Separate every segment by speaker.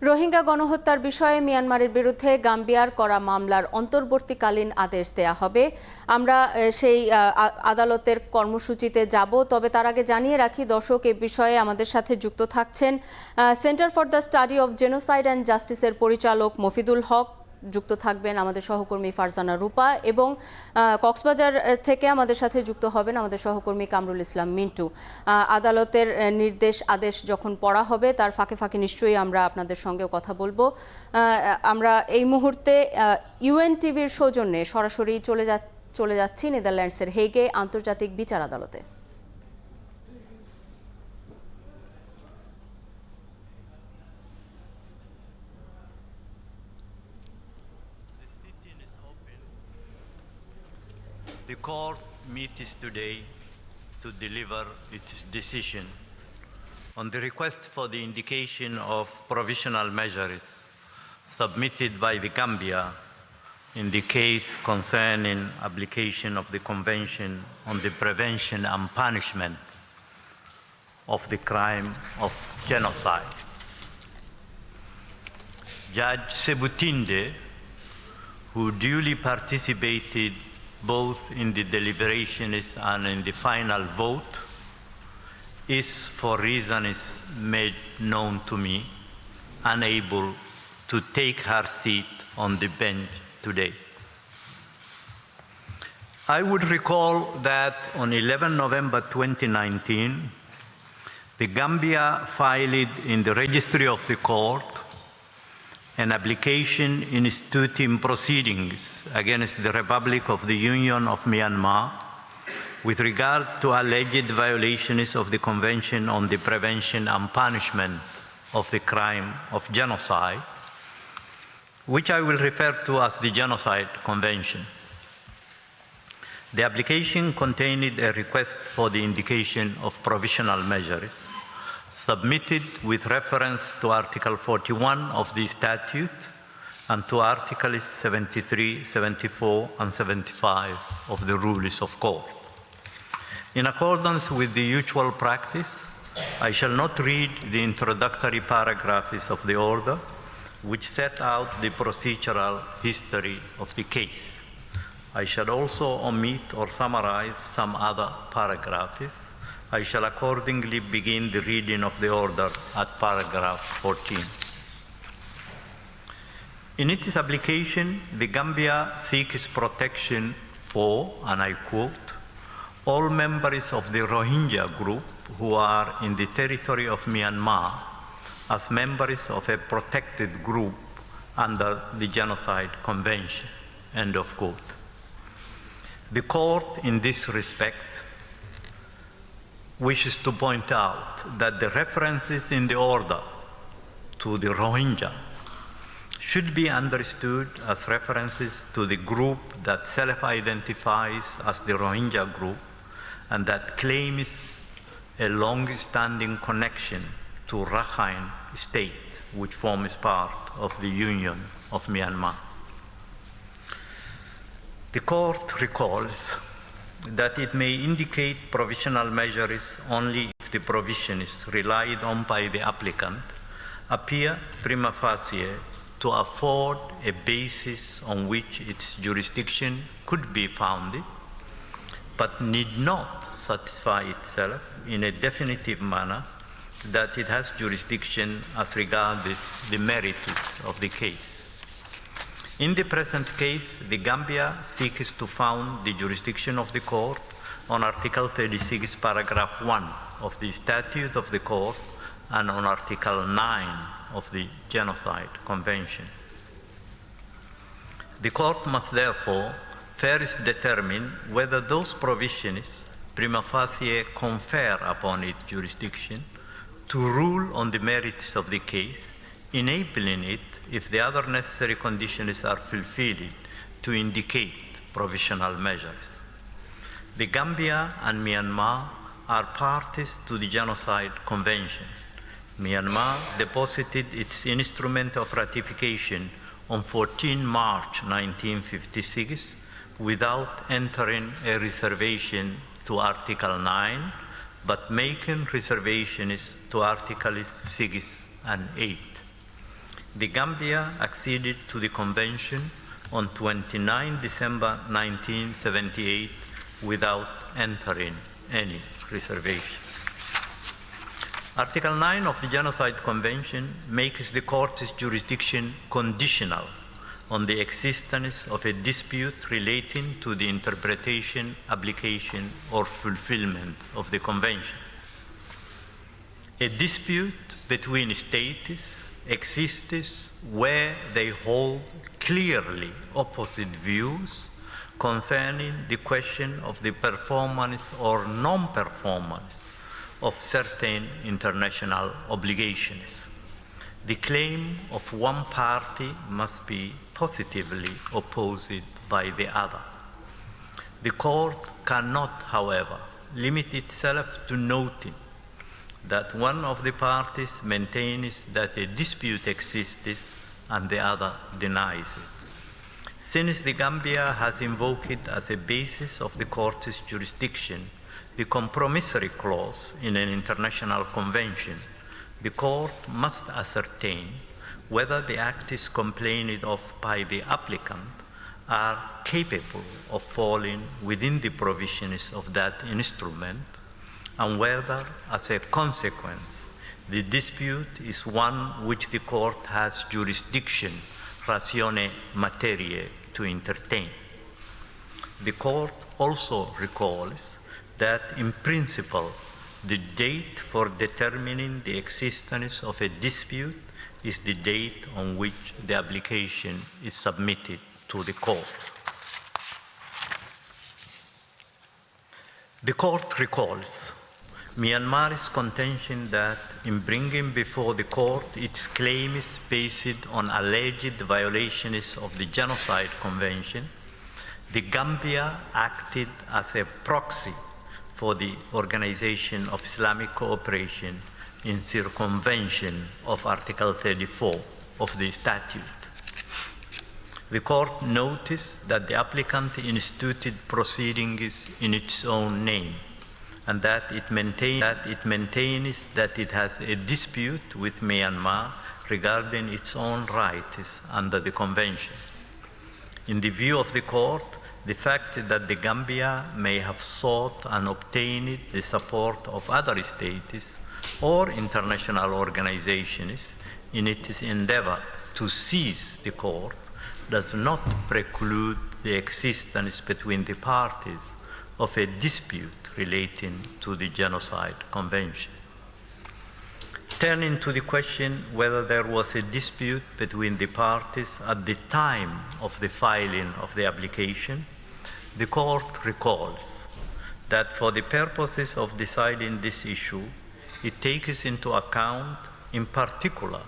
Speaker 1: রোহিঙ্গা গণহত্যার বিষয়ে মিয়ানমারের বিরুদ্ধে গাম্বিয়ার করা মামলার অন্তর্বর্তীকালীন আদেশ দেয়া হবে। আমরা সেই আদালতের কর্মসূচিতে যাব, তবে তার আগে জানিয়ে রাখি দর্শক, এই বিষয়ে আমাদের সাথে যুক্ত থাকছেন centre for the study of genocide and জাস্টিসের পরিচালক মফিদুল হক, যুক্ত থাকবেন আমাদের সহকর্মী ফারজানা রূপা, এবং কক্সবাজার থেকে আমাদের সাথে যুক্ত হবেন আমাদের সহকর্মী কামরুল ইসলাম মিন্টু। আদালতের আদেশ যখন পড়া হবে তার ফাঁকে ফাঁকে নিশ্চয়ই আমরা আপনাদের সঙ্গেও কথা বলবো। আমরা এই মুহূর্তে ইউএন টিভির সৌজন্যে সরাসরি চলে যাচ্ছি নেদারল্যান্ডসের হেগে আন্তর্জাতিক বিচার আদালতে।
Speaker 2: The court meets today to deliver its decision on the request for the indication of provisional measures submitted by the Gambia in the case concerning application of the Convention on the Prevention and Punishment of the Crime of Genocide. Judge Sebutinde, who duly participated both in the deliberations and in the final vote, is, for reasons made known to me, unable to take her seat on the bench today. I would recall that on 11 November 2019, the Gambia filed in the registry of the court an application instituting proceedings against the Republic of the Union of Myanmar with regard to alleged violations of the Convention on the Prevention and Punishment of the Crime of Genocide, which I will refer to as the Genocide Convention. The application contained a request for the indication of provisional measures submitted with reference to Article 41 of the statute and to Articles 73, 74, and 75 of the rules of court. In accordance with the usual practice, I shall not read the introductory paragraphs of the order, which set out the procedural history of the case. I shall also omit or summarize some other paragraphs. I shall accordingly begin the reading of the order at paragraph 14. In its application, the Gambia seeks protection for, and I quote, all members of the Rohingya group who are in the territory of Myanmar as members of a protected group under the Genocide Convention, end of quote. The court, in this respect, wishes to point out that the references in the order to the Rohingya should be understood as references to the group that self-identifies as the Rohingya group and that claims a long-standing connection to Rakhine State, which forms part of the Union of Myanmar. The court recalls that it may indicate provisional measures only if the provisions relied on by the applicant appear prima facie to afford a basis on which its jurisdiction could be founded, but need not satisfy itself in a definitive manner that it has jurisdiction as regards the merits of the case. In the present case, the Gambia seeks to found the jurisdiction of the court on Article 36, paragraph 1 of the statute of the court and on Article 9 of the Genocide Convention. The court must therefore first determine whether those provisions prima facie confer upon it jurisdiction to rule on the merits of the case, enabling it, if the other necessary conditions are fulfilled, to indicate provisional measures. The Gambia and Myanmar are parties to the Genocide Convention. Myanmar deposited its instrument of ratification on 14 March 1956 without entering a reservation to Article 9, but making reservations to Articles 6 and 8. The Gambia acceded to the convention on 29 December 1978 without entering any reservation. Article 9 of the Genocide Convention makes the court's jurisdiction conditional on the existence of a dispute relating to the interpretation, application, or fulfillment of the convention. A dispute between states exists where they hold clearly opposite views concerning the question of the performance or non-performance of certain international obligations. The claim of one party must be positively opposed by the other. The court cannot, however, limit itself to noting that one of the parties maintains that a dispute exists and the other denies it. Since the Gambia has invoked it as a basis of the court's jurisdiction the compromissory clause in an international convention, the court must ascertain whether the acts complained of by the applicant are capable of falling within the provisions of that instrument, and whether, as a consequence, the dispute is one which the court has jurisdiction ratione materiae to entertain. The court also recalls that, in principle, the date for determining the existence of a dispute is the date on which the application is submitted to the court. The court recalls Myanmar's contention that in bringing before the court its claims based on alleged violations of the Genocide Convention, the Gambia acted as a proxy for the Organization of Islamic Cooperation in circumvention of Article 34 of the statute. The court noticed that the applicant instituted proceedings in its own name, and that it maintains that it has a dispute with Myanmar regarding its own rights under the convention. In the view of the court, the fact that the Gambia may have sought and obtained the support of other states or international organizations in its endeavor to seize the court does not preclude the existence between the parties of a dispute relating to the Genocide Convention. Turning to the question whether there was a dispute between the parties at the time of the filing of the application, the court recalls that for the purposes of deciding this issue, it takes into account, in particular,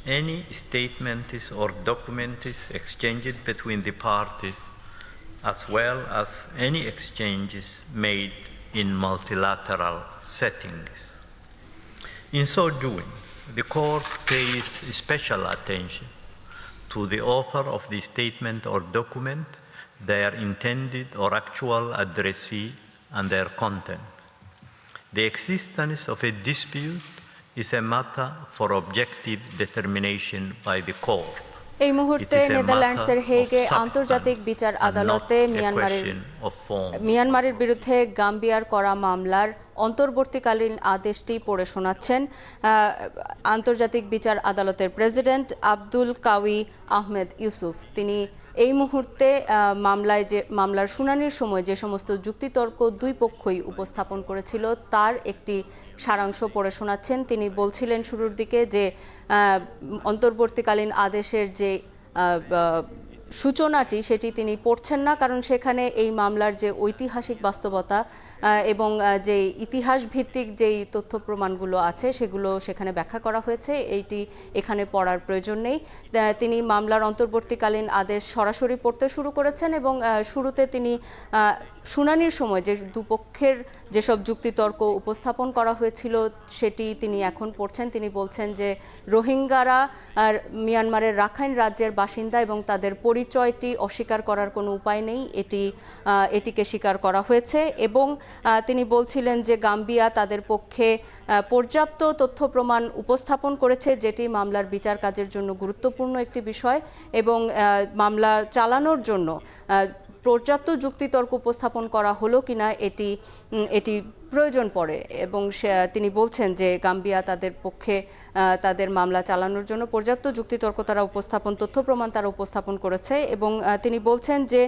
Speaker 2: any statements or documents exchanged between the parties, as well as any exchanges made in multilateral settings. In so doing, the court pays special attention to the author of the statement or document, their intended or actual addressee, and their content. The existence of a dispute is a matter for objective determination by the court.
Speaker 1: এই মুহূর্তে নেদারল্যান্ডসের হেগে আন্তর্জাতিক বিচার আদালতে মিয়ানমারের বিরুদ্ধে গাম্বিয়ার করা মামলার অন্তর্বর্তীকালীন আদেশটি পড়ে শোনাচ্ছেন আন্তর্জাতিক বিচার আদালতের প্রেসিডেন্ট আব্দুল কাউই আহমেদ ইউসুফ। তিনি এই মুহূর্তে মামলার শুনানির সময় যে সমস্ত যুক্তিতর্ক দুই পক্ষই উপস্থাপন করেছিল তার একটি সারাংশ পড়ে শোনাচ্ছেন। তিনি বলছিলেন শুরুর দিকে যে অন্তর্বর্তীকালীন আদেশের যে সূচনাটি সেটি তিনি পড়ছেন না, কারণ সেখানে এই মামলার যে ঐতিহাসিক বাস্তবতা এবং যে ইতিহাস ভিত্তিক যেই তথ্য প্রমাণগুলো আছে সেগুলো সেখানে ব্যাখ্যা করা হয়েছে, এইটি এখানে পড়ার প্রয়োজন নেই। তিনি মামলার অন্তর্বর্তীকালীন আদেশ সরাসরি পড়তে শুরু করেছেন এবং শুরুতে তিনি শুনানির সময় যে দুপক্ষের যেসব যুক্তিতর্ক উপস্থাপন করা হয়েছিল সেটি তিনি এখন পড়ছেন। তিনি বলছেন যে রোহিঙ্গারা মিয়ানমারের রাখাইন রাজ্যের বাসিন্দা এবং তাদের পরিচয়টি অস্বীকার করার কোনো উপায় নেই, এটিকে স্বীকার করা হয়েছে। এবং তিনি বলছিলেন যে গাম্বিয়া তাদের পক্ষে পর্যাপ্ত তথ্য প্রমাণ উপস্থাপন করেছে, যেটি মামলার বিচার কাজের জন্য গুরুত্বপূর্ণ একটি বিষয় এবং মামলা চালানোর জন্য পর্যাপ্ত যুক্তিতর্ক উপস্থাপন করা হলো কিনা এটি প্রয়োজন পড়ে। এবং তিনি বলছেন যে গাম্বিয়া তাদের পক্ষে তাদের মামলা চালানোর জন্য পর্যাপ্ত যুক্তিতর্ক তারা তথ্য প্রমাণ তারা উপস্থাপন করেছে। এবং তিনি বলছেন যে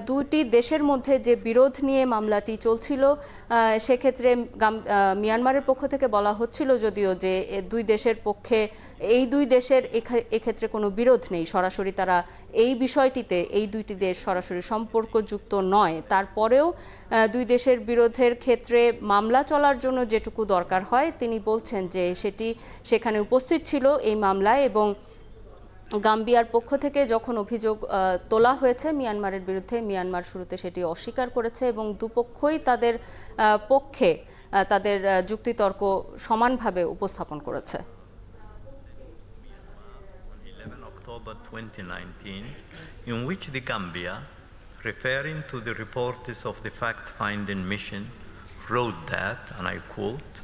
Speaker 1: দুটি দেশের মধ্যে যে বিরোধ নিয়ে মামলাটি চলছিল সেক্ষেত্রে মিয়ানমারের পক্ষ থেকে বলা হচ্ছিল যদিও যে দুই দেশের পক্ষে এই দুই দেশের এক্ষেত্রে কোনো বিরোধ নেই, সরাসরি তারা এই বিষয়টিতে এই দুইটি দেশ সরাসরি সম্পর্কযুক্ত নয়। তারপরেও দুই দেশের বিরোধের ক্ষেত্রে মামলা চলার জন্য যেটুকু দরকার হয় তিনি বলছেন যে সেটি সেখানে উপস্থিত ছিল এই মামলায়। এবং গাম্বিয়ার পক্ষ থেকে যখন অভিযোগ তোলা হয়েছে মিয়ানমারের বিরুদ্ধে, মিয়ানমার শুরুতে সেটি অস্বীকার করেছে এবং দুপক্ষই তাদের পক্ষে তাদের যুক্তিতর্ক সমানভাবে উপস্থাপন করেছে।
Speaker 2: 11 October 2019, in which the Gambia, referring to the reports of the fact-finding mission, wrote that, and I quote,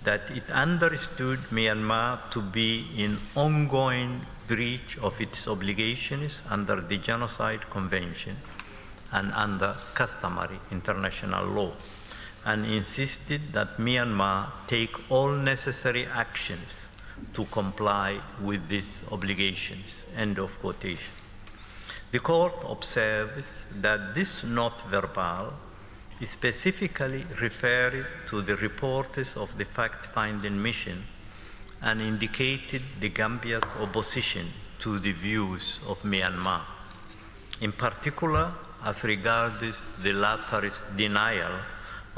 Speaker 2: that it understood Myanmar to be in ongoing breach of its obligations under the Genocide Convention and under customary international law, and insisted that Myanmar take all necessary actions to comply with these obligations. End of quotation. The court observes that this note verbal specifically referred to the reports of the fact-finding mission and indicated the Gambia's opposition to the views of Myanmar, in particular as regards the latter's denial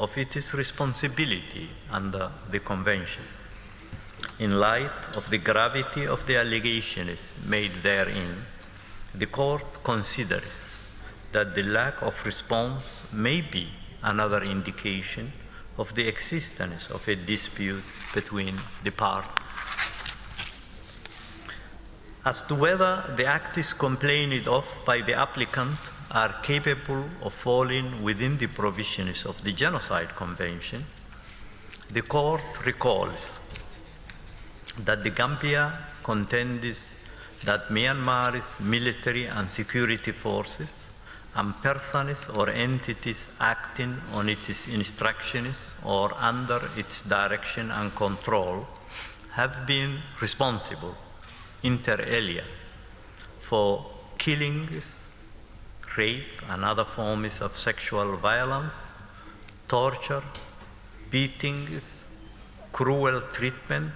Speaker 2: of its responsibility under the convention. In light of the gravity of the allegations made therein, the court considers that the lack of response may be another indication of the existence of a dispute between the parties. As to whether the acts complained of by the applicant are capable of falling within the provisions of the Genocide Convention, the court recalls that the Gambia contends that Myanmar's military and security forces and persons or entities acting on its instructions or under its direction and control have been responsible, inter alia, for killings, rape and other forms of sexual violence, torture, beatings, cruel treatment,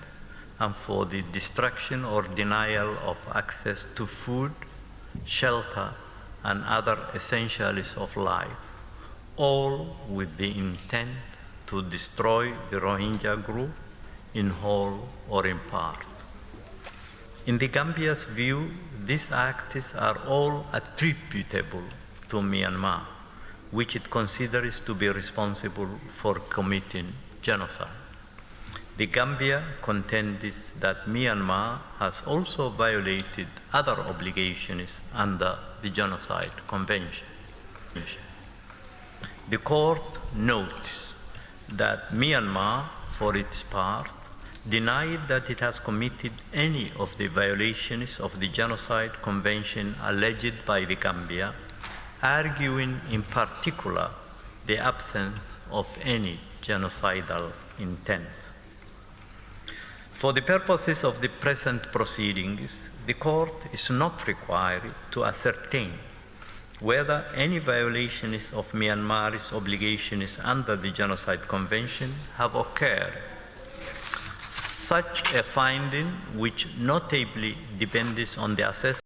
Speaker 2: and for the destruction or denial of access to food, shelter, and other essentials of life, all with the intent to destroy the Rohingya group in whole or in part. In the Gambia's view, these acts are all attributable to Myanmar, which it considers to be responsible for committing genocide. The Gambia contends that Myanmar has also violated other obligations under the Genocide Convention. The court notes that Myanmar, for its part, denied that it has committed any of the violations of the Genocide Convention alleged by the Gambia, arguing in particular the absence of any genocidal intent. For the purposes of the present proceedings, the court is not required to ascertain whether any violations of Myanmar's obligations under the Genocide Convention have occurred. Such a finding, which notably depends on the assessment